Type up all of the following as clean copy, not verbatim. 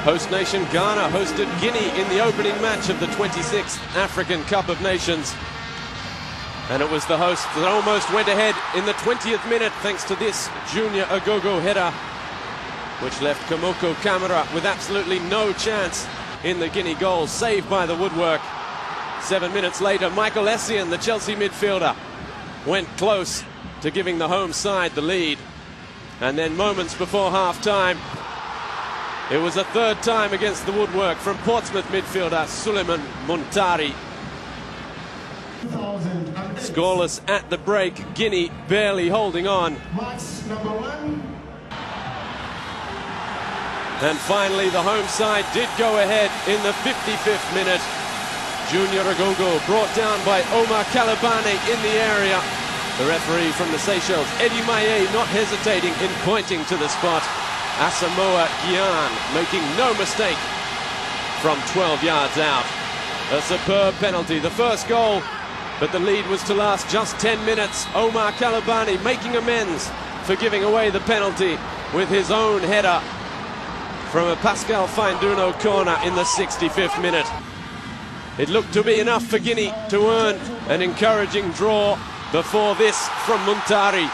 Host nation Ghana hosted Guinea in the opening match of the 26th African Cup of Nations. And it was the hosts that almost went ahead in the 20th minute thanks to this Junior Agogo header, which left Kamoko Camara with absolutely no chance in the Guinea goal, saved by the woodwork. 7 minutes later, Michael Essien, the Chelsea midfielder, went close to giving the home side the lead. And then moments before half-time, it was a third time against the woodwork from Portsmouth midfielder Suleiman Muntari. Scoreless at the break, Guinea barely holding on. And finally the home side did go ahead in the 55th minute. Junior Agogo brought down by Omar Kalabane in the area. The referee from the Seychelles, Eddie Maye, not hesitating in pointing to the spot. Asamoah Gyan making no mistake from 12 yards out. A superb penalty, the first goal, but the lead was to last just 10 minutes. Omar Kalabane making amends for giving away the penalty with his own header from a Pascal Fainduno corner in the 65th minute. It looked to be enough for Guinea to earn an encouraging draw before this from Muntari.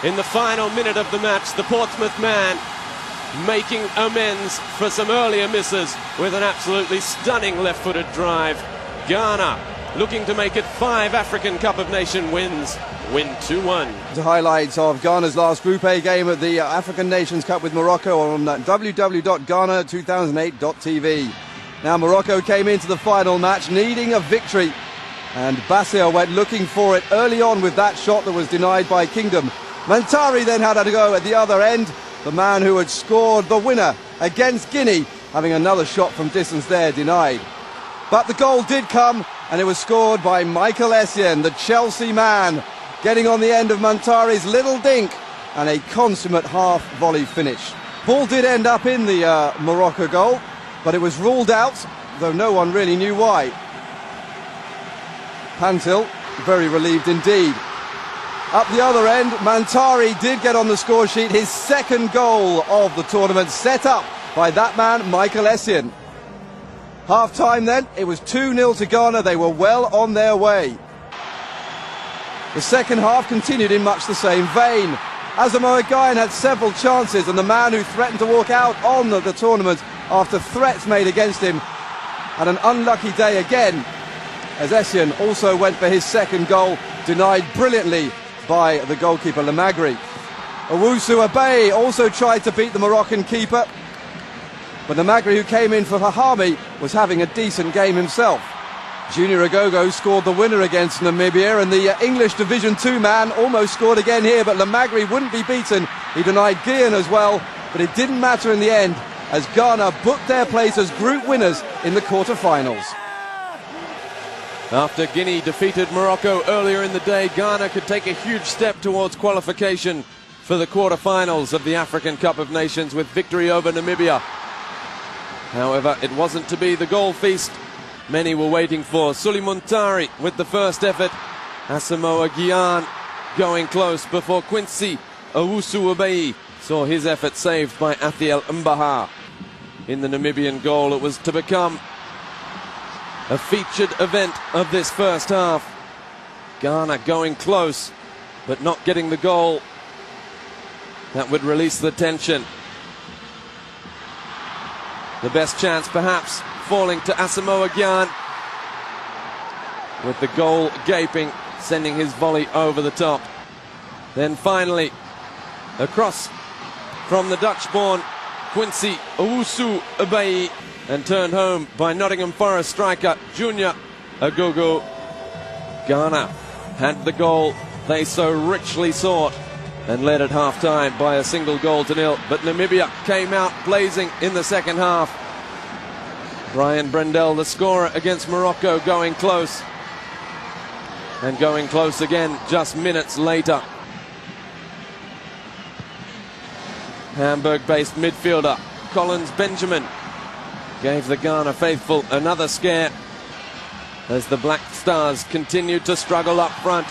In the final minute of the match, the Portsmouth man making amends for some earlier misses with an absolutely stunning left-footed drive. Ghana looking to make it 5 African Cup of Nations wins, win 2-1. The highlights of Ghana's last Group A game at the African Nations Cup with Morocco on www.ghana2008.tv. Now Morocco came into the final match needing a victory, and Bassir went looking for it early on with that shot that was denied by Kingdom. Muntari then had to go at the other end, the man who had scored the winner against Guinea, having another shot from distance there denied. But the goal did come, and it was scored by Michael Essien, the Chelsea man, getting on the end of Muntari's little dink, and a consummate half-volley finish. Ball did end up in the Morocco goal, but it was ruled out, though no one really knew why. Pantil, very relieved indeed. Up the other end, Muntari did get on the score sheet, his second goal of the tournament, set up by that man, Michael Essien. Half-time then, it was 2-0 to Ghana, they were well on their way. The second half continued in much the same vein. Asamoah Gyan had several chances, and the man who threatened to walk out on the tournament after threats made against him had an unlucky day again, as Essien also went for his second goal, denied brilliantly by the goalkeeper Lamagri. Owusu Abaye also tried to beat the Moroccan keeper, but Lamagri, who came in for Fahami, was having a decent game himself. Junior Agogo scored the winner against Namibia, and the English Division 2 man almost scored again here, but Lamagri wouldn't be beaten. He denied Guyan as well, but it didn't matter in the end, as Ghana booked their place as group winners in the quarter-finals. After Guinea defeated Morocco earlier in the day, Ghana could take a huge step towards qualification for the quarter-finals of the African Cup of Nations with victory over Namibia. However, it wasn't to be the goal feast many were waiting for. Suleiman Muntari with the first effort. Asamoah Gyan going close before Quincy Owusu Abaye saw his effort saved by Athiel Mbaha. In the Namibian goal, it was to become a featured event of this first half. Ghana going close, but not getting the goal that would release the tension. The best chance perhaps falling to Asamoah Gyan, with the goal gaping, sending his volley over the top. Then finally, across from the Dutch-born Quincy Owusu Abaye, and turned home by Nottingham Forest striker Junior Agogo. Ghana had the goal they so richly sought and led at half-time by a 1-0, but Namibia came out blazing in the second half. Brian Brendel, the scorer against Morocco, going close, and going close again just minutes later. Hamburg-based midfielder Collins Benjamin gave the Ghana faithful another scare as the Black Stars continued to struggle up front.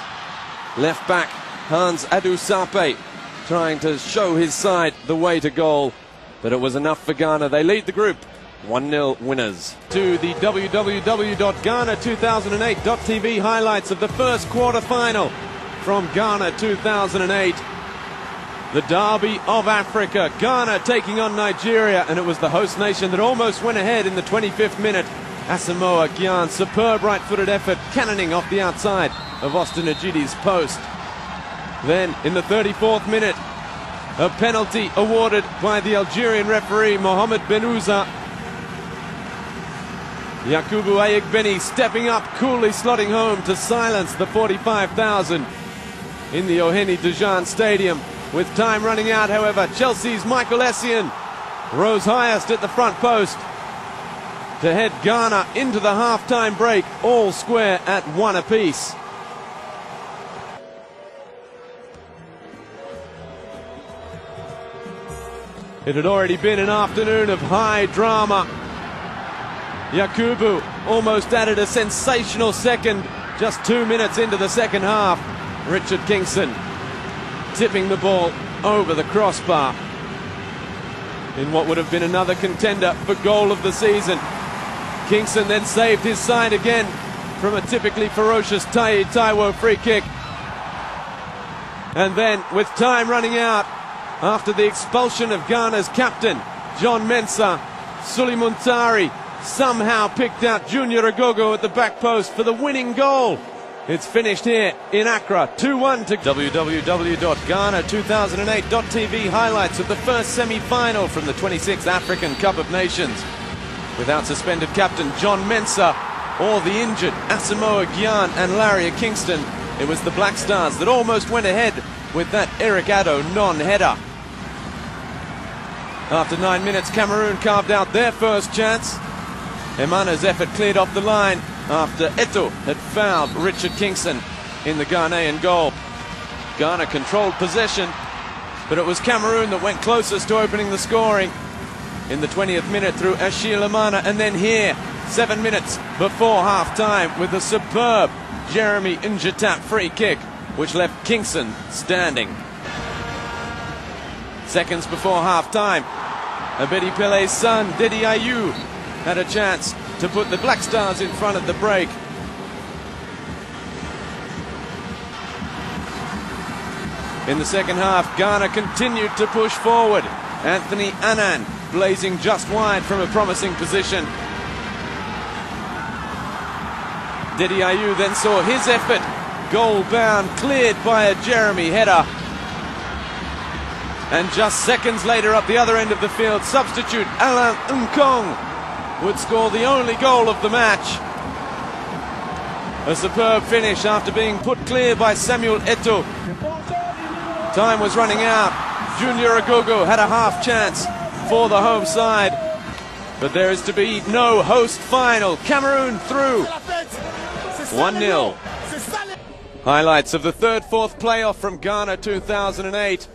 Left back Hans Adu Sape trying to show his side the way to goal. but it was enough for Ghana. They lead the group 1-0 winners. To the www.ghana2008.tv highlights of the first quarter-final from Ghana 2008. The Derby of Africa. Ghana taking on Nigeria, and it was the host nation that almost went ahead in the 25th minute. Asamoah Gyan, superb right-footed effort, cannoning off the outside of Austin Ajidi's post. Then, in the 34th minute, a penalty awarded by the Algerian referee Mohamed Benouza. Yakubu Ayegbeni stepping up, coolly slotting home to silence the 45,000 in the Oheni Dejan Stadium. With time running out, however, Chelsea's Michael Essien rose highest at the front post to head Ghana into the half-time break, all square at 1 apiece. It had already been an afternoon of high drama. Yakubu almost added a sensational second just 2 minutes into the second half. Richard Kingston tipping the ball over the crossbar in what would have been another contender for goal of the season. Kingston then saved his side again from a typically ferocious Taiwo free kick. And then, with time running out, after the expulsion of Ghana's captain, John Mensah, Suleiman Tari somehow picked out Junior Agogo at the back post for the winning goal. It's finished here in Accra, 2-1 to www.ghana2008.tv highlights of the first semi-final from the 26th African Cup of Nations. Without suspended captain John Mensah or the injured Asamoah Gyan and Larry Kingston, it was the Black Stars that almost went ahead with that Eric Addo non-header. After 9 minutes, Cameroon carved out their first chance. Emana's effort cleared off the line after Eto'o had fouled Richard Kingston in the Ghanaian goal. Ghana controlled possession, but it was Cameroon that went closest to opening the scoring in the 20th minute through Achille Emana, and then here, 7 minutes before half-time, with a superb Jeremy Njatap free kick, which left Kingston standing. Seconds before half-time, Abedi Pele's son, Dedi Ayew, had a chance to put the Black Stars in front at the break. In the second half, Ghana continued to push forward. Anthony Annan blazing just wide from a promising position. Dedi Ayew then saw his effort goal-bound, cleared by a Jeremy header. And just seconds later, up the other end of the field, substitute Alain Nkong would score the only goal of the match. A superb finish after being put clear by Samuel Eto'o. Time was running out. Junior Agogo had a half chance for the home side, but there is to be no host final. Cameroon through 1-0. Highlights of the third-fourth playoff from Ghana 2008.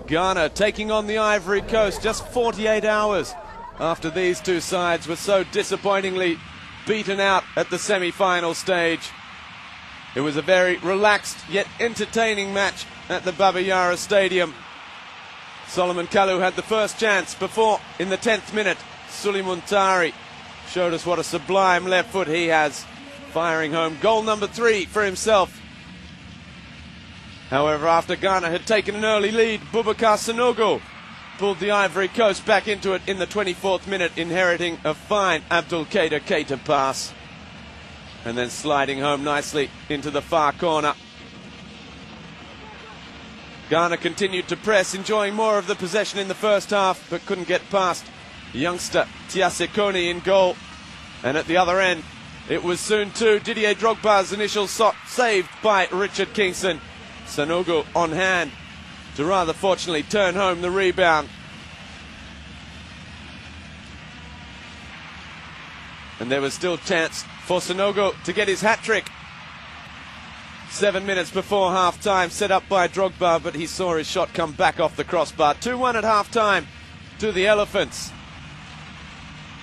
Ghana taking on the Ivory Coast just 48 hours after these two sides were so disappointingly beaten out at the semi-final stage. It was a very relaxed yet entertaining match at the Baba Yara Stadium. Solomon Kalou had the first chance before, in the 10th minute, Suleiman Tari showed us what a sublime left foot he has, firing home goal number 3 for himself. However, after Ghana had taken an early lead, Boubacar Sanogo pulled the Ivory Coast back into it in the 24th minute, inheriting a fine Abdul Kader Keita pass, and then sliding home nicely into the far corner. Ghana continued to press, enjoying more of the possession in the first half, but couldn't get past youngster Tiase Kone in goal. And at the other end, it was soon too Didier Drogba's initial shot saved by Richard Kingston. Sanogo on hand to rather fortunately turn home the rebound. And there was still chance for Sanogo to get his hat-trick. 7 minutes before half-time, set up by Drogba, but he saw his shot come back off the crossbar. 2-1 at half-time to the Elephants.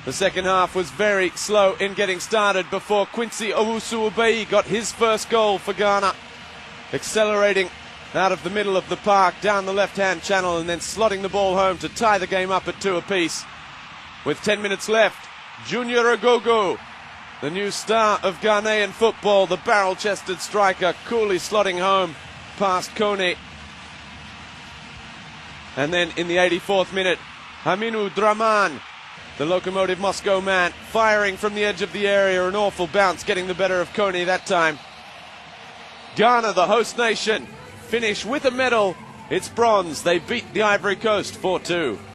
The second half was very slow in getting started before Quincy Owusu-Obeyi got his first goal for Ghana, accelerating out of the middle of the park, down the left-hand channel, and then slotting the ball home to tie the game up at 2 apiece. With 10 minutes left, Junior Agogo, the new star of Ghanaian football, the barrel-chested striker, coolly slotting home past Kone. And then in the 84th minute, Haminu Draman, the Lokomotiv Moscow man, firing from the edge of the area, an awful bounce, getting the better of Kone that time. Ghana, the host nation, finish with a medal. It's bronze. They beat the Ivory Coast 4-2.